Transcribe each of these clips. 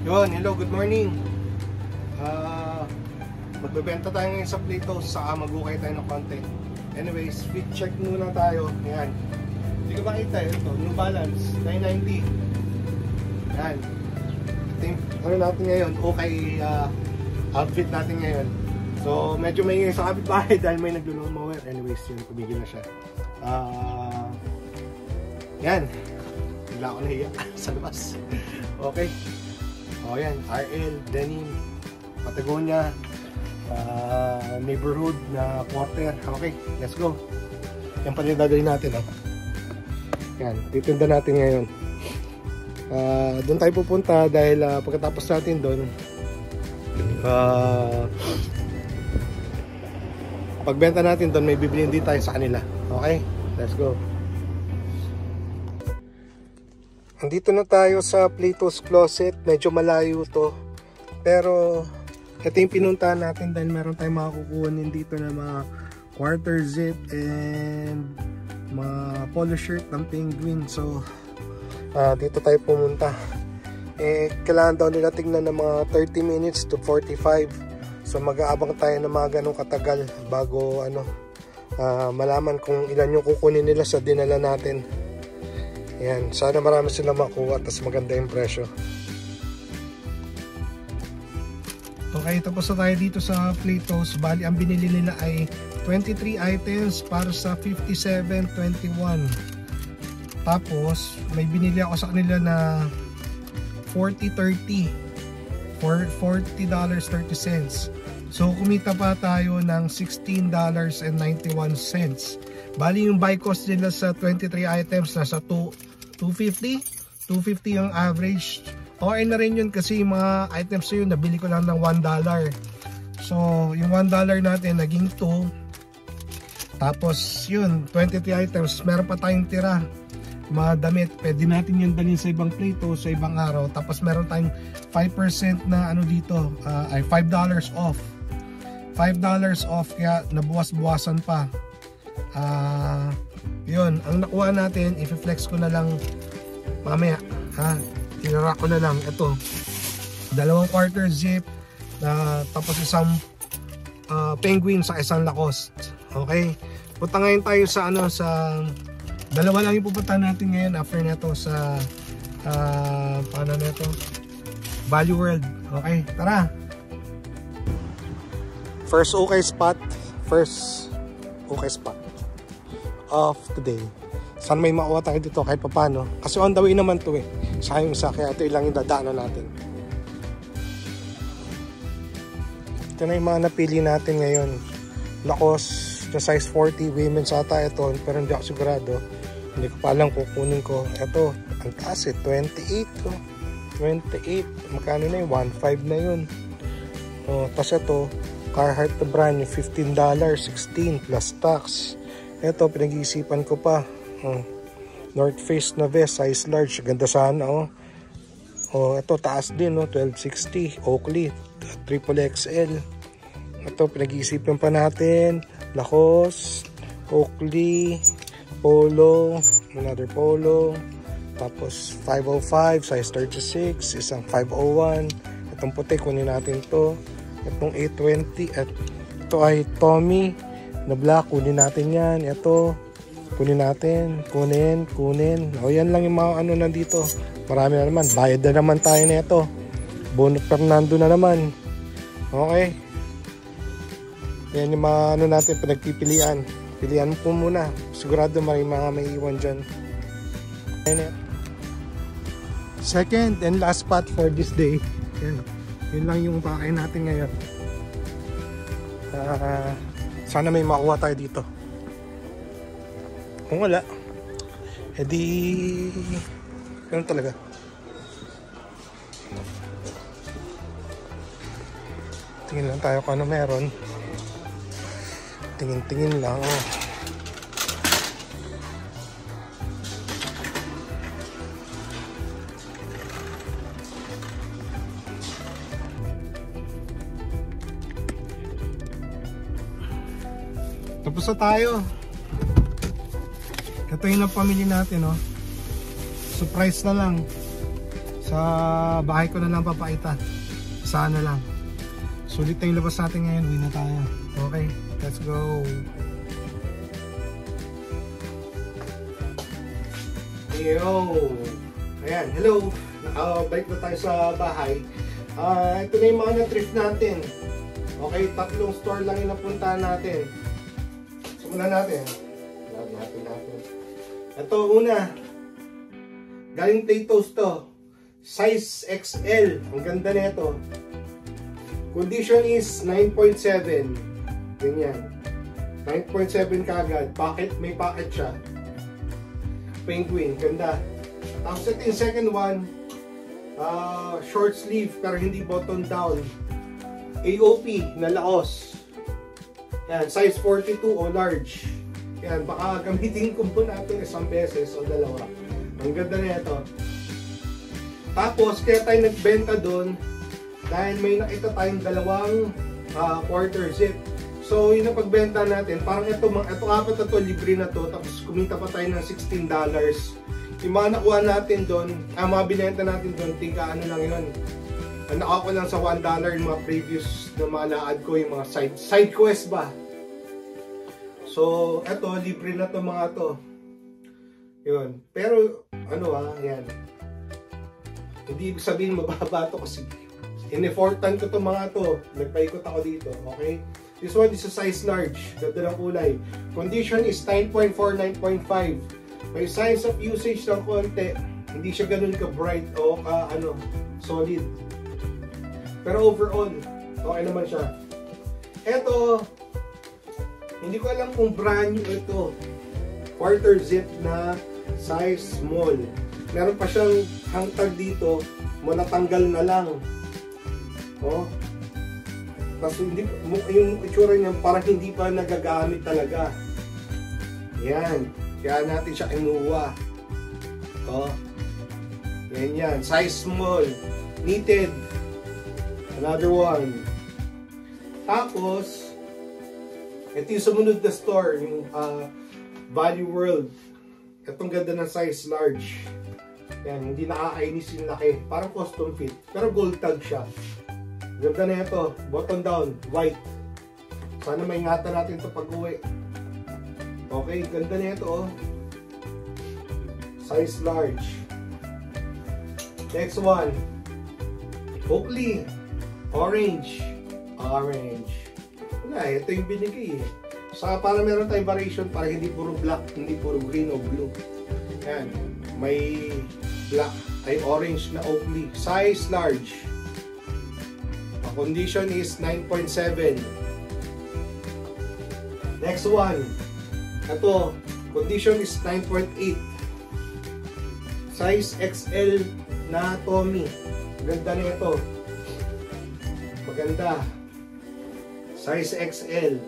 Yun, hello, good morning. Magbebenta tayo ngayon sa Platos, saka mag-ukay tayo ng konti. Anyways, fit check muna tayo. Yan. Hindi ko makita ito, New Balance 990. Yan. Ito yung ano natin ngayon, okay outfit natin ngayon. So medyo may sa kapitbahay dahil may naglo-lawnmower. Anyways, yun, kumigil na siya. Yan. Bigla ako nahiya sa labas. Okay. O yan, RL, Denim, Patagonia, neighborhood na quarter. Okay, let's go. Yan pala yung gagawin natin. Oh. Yan, titinda natin ngayon. Doon tayo pupunta dahil pagkatapos natin doon, pagbenta natin doon, may bibilhin din tayo sa kanila. Okay, let's go. Andito na tayo sa Platos Closet. Medyo malayo to, pero ito yung pinuntahan natin dahil meron tayong makukuhanin dito na mga quarter zip and mga polo shirt ng Penguin. So dito tayo pumunta. Kailangan daw nila tignan ng mga 30 minutes to 45. So mag-aabang tayo ng mga ganong katagal bago malaman kung ilan yung kukunin nila sa dinala natin. Ayan, sana marami silang makuha at maganda yung presyo. Okay, tapos na tayo dito sa Platos. Bali, ang binili nila ay 23 items para sa 57.21. Tapos, may binili ako sa kanila na 40.30 for $40.30. So, kumita pa tayo ng $16.91. Bali, yung buy cost nila sa 23 items nasa $250 yung average. Okay na rin yun kasi yung mga items yun nabili ko lang ng $1. So yung $1 natin naging 2. Tapos yun 23 items, meron pa tayong tira mga damit, pwede natin yun dalhin sa ibang plato sa ibang araw. Tapos meron tayong 5% na dito, ay $5 off. $5 off, kaya nabuwas-buwasan pa. Yun, ang nakuha natin, i-flex ko na lang mamaya, tinara ko na lang ito, 2 quarter zip, tapos isang Penguin sa isang Lacoste. Okay, punta ngayon tayo sa sa dalawa lang yung pupunta natin ngayon after neto sa paano neto, Value World. Okay, tara. First okay spot of today. Sana may makuha tayo dito kahit papano. Kasi on the way naman to Sayang sa kaya ito ilang yung dadaanan natin. Ito na yung mga napili natin ngayon. Lacoste na size 40. Women's ata ito. Pero hindi ako sigurado. Hindi ko pa alam kukunin ko. Ito, ang taas 28. 28. Magkano na yun? 1.5 na yun. Tapos ito, Carhartt na brand yung $15. 16 plus tax. Ito, pinag-iisipan ko pa. North Face na vest, size large. Ganda sana, ito, taas din, 1260. Oakley, XXL. Ito, pinag-iisipan pa natin. Lacoste, Oakley, Polo, another Polo. Tapos, 505, size 36. Isang 501. Itong puti, kunin natin to. Itong 820. At ito ay Tommy na black, kunin natin yan. Ito, kunin natin. Kunin. O yan lang yung mga nandito. Marami na naman. Bayad na naman tayo na ito. Bono Fernando na naman. Okay. Yan yung mga natin pinagpipilian. Pilihan po muna. Sigurado may mga may iwan dyan. Second and last spot for this day. Yan. Yun lang yung pakain natin ngayon. Sana may makuha tayo dito. Kung wala, edi ganun talaga. Tingin lang tayo kung ano meron. Tingin lang. Tapos na tayo. Ito yung napamili natin, Surprise na lang. Sa bahay ko na lang papakita. Sana lang. Sulit na yung labas natin ngayon. Uwi na tayo. Okay, let's go. Yo! Ayan, hello! Nakabalik na tayo sa bahay. Ito na yung mga na-trip natin. Okay, 3 store lang yung napuntahan natin. Simulan natin. Ito, una. Galing Plato's to. Size XL. Ang ganda nito. Condition is 9.7. Ganyan. 9.7 kagad. May pocket siya. Penguin, ganda. Tapos ito yung second one, short sleeve pero hindi button down. AOP na Laos. Yan, size 42 o large. Yan, baka gamitin ko po natin isang beses o dalawa. Ang ganda na ito. Tapos, kaya tayo nagbenta doon dahil may nakita tayong dalawang quarter zip. So, yun ang pagbenta natin. Parang ito apat na to, libre na to. Tapos, kumita pa tayo ng $16. Yung mga nakuha natin doon, mga binenta natin doon, tika ano lang yun. Nakuha ko lang sa $1 yung mga previous na mga na-add ko, yung mga side quest ba. So, eto, libre na to mga to. Yun. Pero, yan. Hindi ibig sabihin mababa to kasi in-effortan ko to mga to. Nagpaikot ako dito, okay? This one is a size large. Ganda ng kulay. Condition is 9.4, 9.5. May signs of usage ng konti. Hindi siya ganun ka-bright o solid. Pero overall, okay naman siya. Ito, hindi ko alam kung brand new ito. Quarter zip na size small. Meron pa siyang hangtag dito. Malatanggal na lang. Oh. Tapos yung itsura niya parang hindi pa nagagamit talaga. Yan. Kaya natin siya kinuha. Oh. Yan. Size small. Knitted. Another one. Tapos, ito yung sumunod na store. Yung Value World. Itong ganda ng size large. Yan. Hindi nakakainis yung laki. Parang custom fit. Pero gold tag siya. Ganda na ito, button down, white. Sana may ingatan natin ito pag-uwi. Okay, ganda na ito oh. Size large. Next one. Oakley. Orange. Wala, ito yung binigay eh. Saka para meron tayong variation para hindi puro black, hindi puro green o blue. Yan. May black, ay orange na Oakley. Size large. Condition is 9.7. Next one. Ito, condition is 9.8. Size XL na Tommy. Ganda na ito. Maganda. Size XL.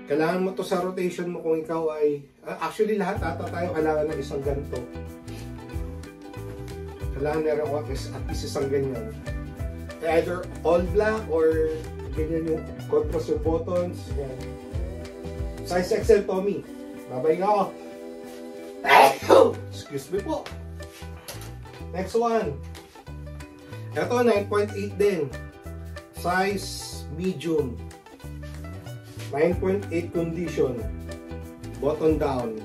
Kailangan mo to sa rotation mo kung ikaw ay... actually, lahat ata tayo kailangan ng isang ganito. Kailangan meron ako at least isang ganyan. Either all black or ganyan yung contrast yung buttons. Yan. Size XL Tommy. Babay nga ako. Excuse me po. Next one. Ito 9.8 din. Size medium. 9.8 condition. Button down.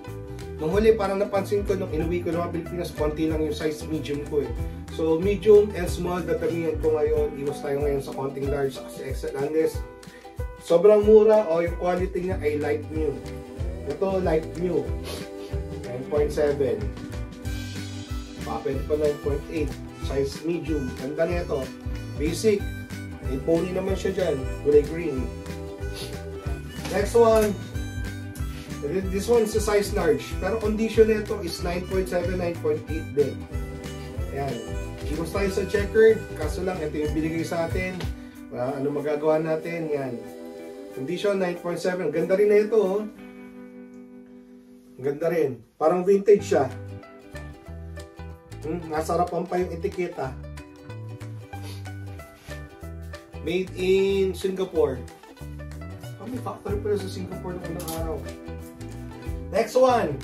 Nung huli, parang napansin ko nung inuwi ko ng Pilipinas, konti lang yung size medium ko eh. So, medium and small, datamihan ko ngayon. Iwas tayo ngayon sa konting large kasi XL. Unless, sobrang mura o yung quality niya ay light new. Ito, light new. 9.7. Pwede pa 9.8. Size medium. Ganda na ito. Basic. May pony naman siya dyan. Kulay green. Next one. This one is a size large. Pero condition nito is 9.7, 9.8 din. Ayan. Iwas tayo sa checkered. Kaso lang, ito yung binigay sa atin. Ano magagawa natin? Yan. Condition 9.7. Ganda rin na ito. Oh. Ganda rin. Parang vintage siya. Nasarapan pa yung etiketa. Made in Singapore. May factory pala sa Singapore noong unang araw. Next one.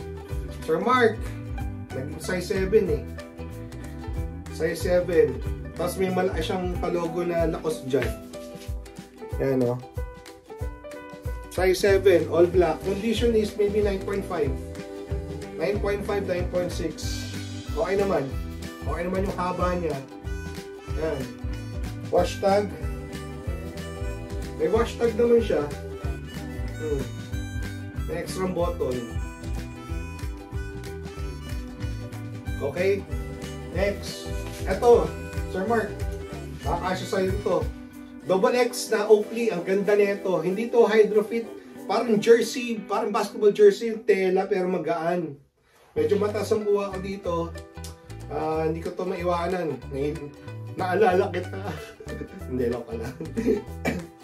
Sir Mark. Naging size 7 eh. Size 7. Tapos may malaki siyang palogo na Lacoste dyan. Yan o. Size 7, all black. Condition is maybe 9.5. 9.5, 9.6. Okay naman. Okay naman yung haba niya. Yan. Wash tag. May wash tag naman siya. May extra bottle. Okay. Next. Ito. Sir Mark. Nakakasya sa'yo ito. Double X na Oakley. Ang ganda nito. Hindi to hydrofit. Parang jersey. Parang basketball jersey. Tela pero magaan. Medyo mataas ang buha ko dito. Hindi ko to maiwanan. Naalala kita. Hindi lang pala.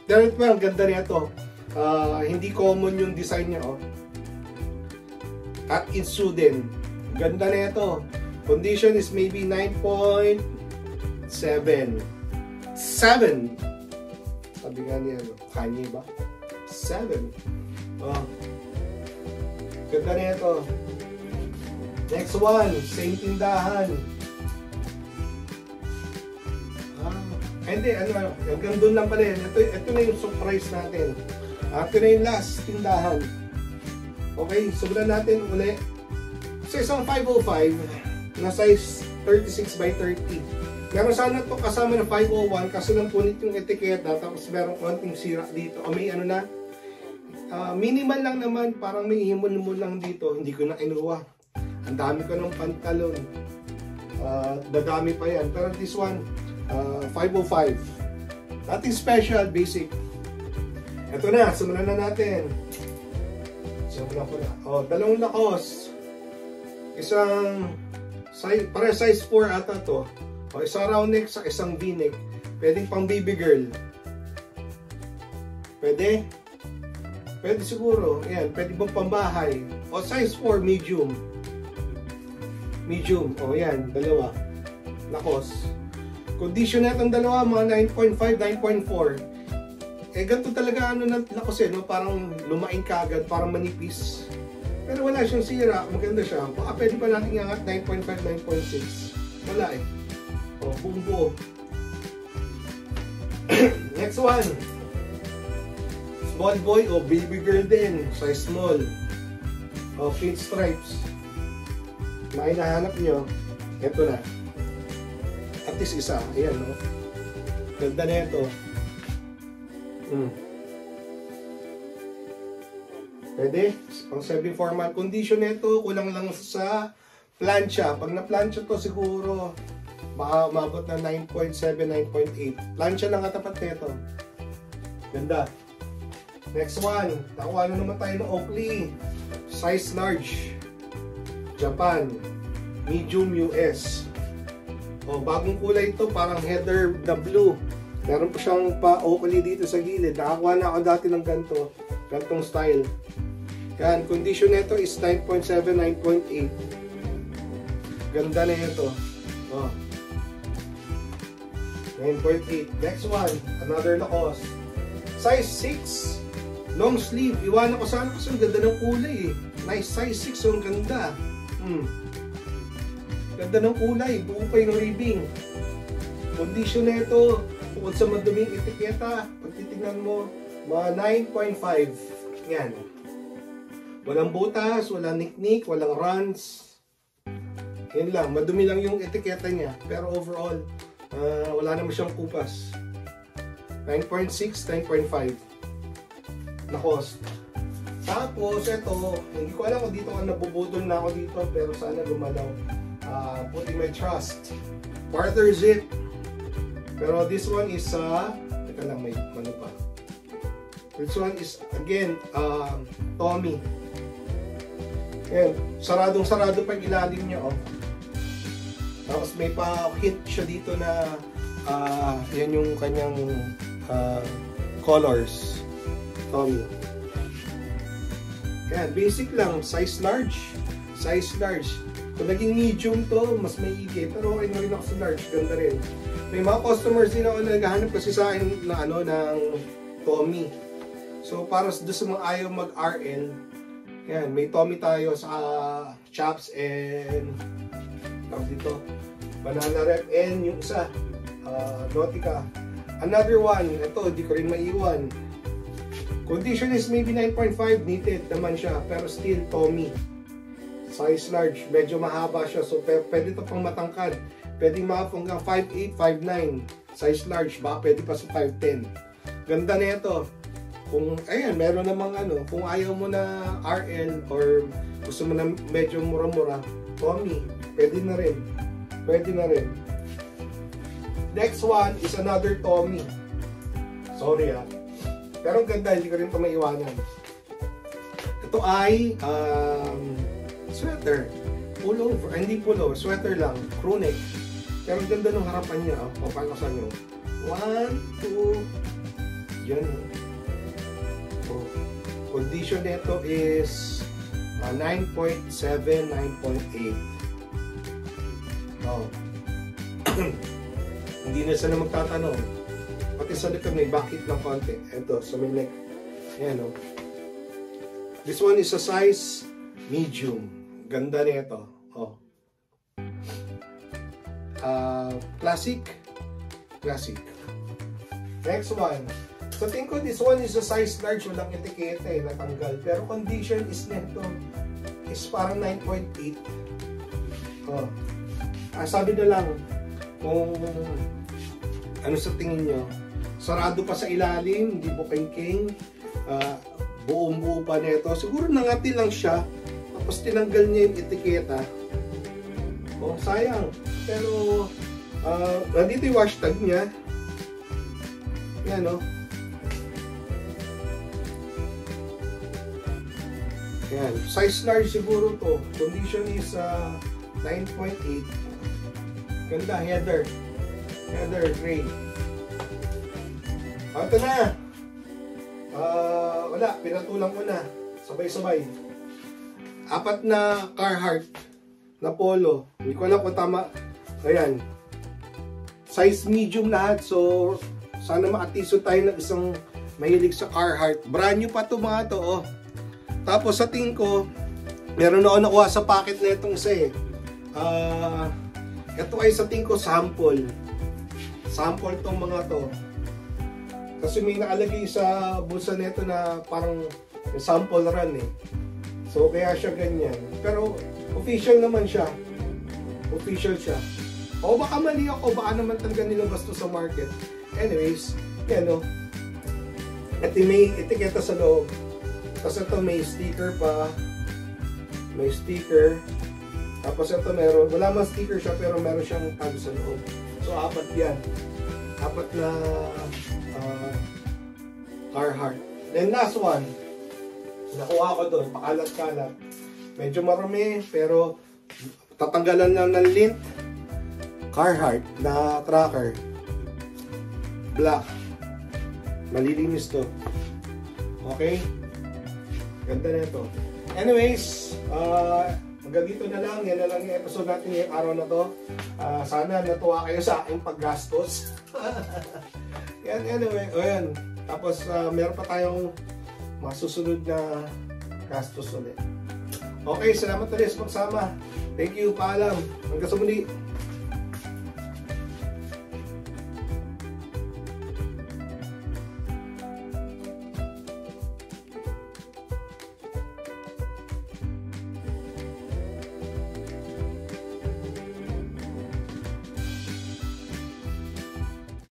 Pero ito ang ganda nito. Hindi common yung design niya. Oh. At Insuden. Ganda nito. Condition is maybe 9.7. 7. Sabi nga niya, Kanye ba? 7. Oh. Ganda nito. Next one, same tindahan. Hindi, ano, hanggang doon lang pala yan. Ito na yung surprise natin. Ito na yung last tindahan. Okay, subulan natin uli. Sa isang 505 na size 36 by 30. Meron sana ito kasama na 501 kasi lang punit yung etiketa tapos meron konting sira dito. O may ano na, minimal lang naman, parang may himon-himon lang dito. Hindi ko na kinuha. Ang dami ko ng pantalon. Dadami pa yan. Pero this one, 505. Nothing special, basic. Ito na, simulan na natin. Simulan ko na. O, dalawang Lacoste. Isang, para size 4 ata to. O, isang round neck sa isang V-neck. Pwedeng pang baby girl. Pwede? Pwede siguro. Ayan, pwede bang pambahay. O, size 4, medium. Medium. O, yan, dalawa. Lacoste. Condition na itong dalawa, mga 9.5, 9.4. Eh, ganito talaga ano na Lacoste, no? Parang lumaing kagad, parang manipis. Pero wala siyang sira, maganda siya. Baka pwede pa natin iangat 9.5, 9.6. Wala eh. O, buong buo. Next one. Small boy o baby girl din. Size small. O, pinstripes. May nahanap nyo. Ito na. At least isa. Ayan, no? Ganda na ito. Pwede. Pang 7 formal. Condition na ito. Kulang lang sa plancha. Pag na-plancha to siguro baka umabot na 9.7, 9.8. Plancha lang katapat na ito. Ganda. Next one. Nakuha na naman tayo ng Oakley. Size large. Japan. Medium US. O, bagong kulay ito, parang heather na blue. Meron po siyang pa-Oakley dito sa gilid. Nakakuha na ako dati ng ganito. Gantong style. Yan, condition nito is 9.7, 9.8. Ganda na ito. O. 9.8. Next one, another Lacoste. Size 6. Long sleeve. Iwanan ko sana kasi ang ganda ng kulay eh. Nice size 6, so ang ganda. Ganda ng kulay, buo pa yung ribbing. Condition na ito, bukod sa maduming etiketa, pag titignan mo, mga 9.5. Yan. Walang butas, walang niknik, walang runs. Yan lang, madumi lang yung etiketa niya. Pero overall, wala naman siyang kupas. 9.6, 9.5. Lacoste. Tapos, ito, hindi ko alam kung dito ka nabubudol na ako dito, pero sana gumalaw. Putting my trust. Quarter zip. Pero this one is teka lang, may ano pa. This one is again Tommy. Ayan, saradong-sarado pa yung ilalim niya, oh. Tapos may pa-hint siya dito na yan yung kanyang colors. Tommy. Ayan, basic lang, size large. Size large. Kung naging medium to, mas may igi. Pero okay na rin ako sa large. Ganda rin. May mga customers din ako naghahanap kasi sa akin na ano, ng Tommy. So, para doon sa mga ayaw mag-RL, Yan, may Tommy tayo sa Chaps and tawag dito, Banana Rep, and yung isa, Nautica. Another one, ito, di ko rin maiwan. Condition is maybe 9.5, knitted naman siya, pero still Tommy. Size large, medyo mahaba siya, so pwede ito pang matangkad. Pwede hanggang 5'8", 5'9". Size large, baka pwede pa sa 5'10". Ganda na ito. Kung, ayan, meron namang kung ayaw mo na RL or gusto mo na medyo mura-mura, Tommy, pwede na rin. Pwede na rin. Next one is another Tommy. Sorry pero ang ganda, hindi ko rin ito maiwanan. Ito ay sweater. Pullover. Hindi pullover, sweater lang. Crew neck. Pero ang ganda ng harapan niya. Papalasan nyo. 1, 2. Yan. Condition nito is 9.7, 9.8. Hindi na sila magtatanong. Pati sa likod may bakit ng konti. Ito, sa may neck. Ayan, This one is a size medium. Ganda nito. Classic. Classic. Next one. So, tingin ko this one is a size large. Walang etikete, natanggal. Pero condition is nito is parang 9.8. Sabi na lang kung ano sa tingin nyo. Sarado pa sa ilalim, hindi bukeng-king, buong-buo pa nito. Siguro nangati lang siya, tapos tinanggal niya yung etiketa. Sayang. Pero, nandito yung wash tag niya. Yan, Yan. Size large siguro to. Condition is 9.8. Ganda, heather. Heather gray. Ito na. Wala, pinatulang ko na. Sabay-sabay. 4 na Carhartt na polo. Hindi ko alam kung tama. Ayan. Size medium lahat. So, sana makatiso tayo ng isang mahilig sa Carhartt. Brand new pa ito mga to. Tapos sa tingin ko, meron ako nakuha sa packet na itong isa ito ay sa tingin ko sample. Sample tong mga to. Kasi may nakalagay sa bulsa nito na parang sample run So kaya siya ganyan. Pero official naman siya. Official siya. O baka mali ako, baka naman talaga nilabas to sa market. Anyways, yan Ito may etiketa sa loob. Tapos ito may sticker pa. May sticker. Tapos ito meron, wala man sticker siya pero meron siyang tag sa loob. So 4 yan. 4 na Carhartt. Then last one. Nakuha ko doon, pakalat-kalat. Medyo marumi pero tatanggalan lang ng lint. Carhartt na tracker. Black. Malilinis to. Okay? Ganda na ito. Anyways, hanggang dito na lang. Yan na lang yung episode natin ngayong araw na to. Sana natuwa kayo sa aking paggastos. Yan, anyway. Ayan. Tapos, meron pa tayong masusunod na gastos ulit. Okay, salamat ulit sa pagsama. Thank you, paalam. Hanggang sa muli.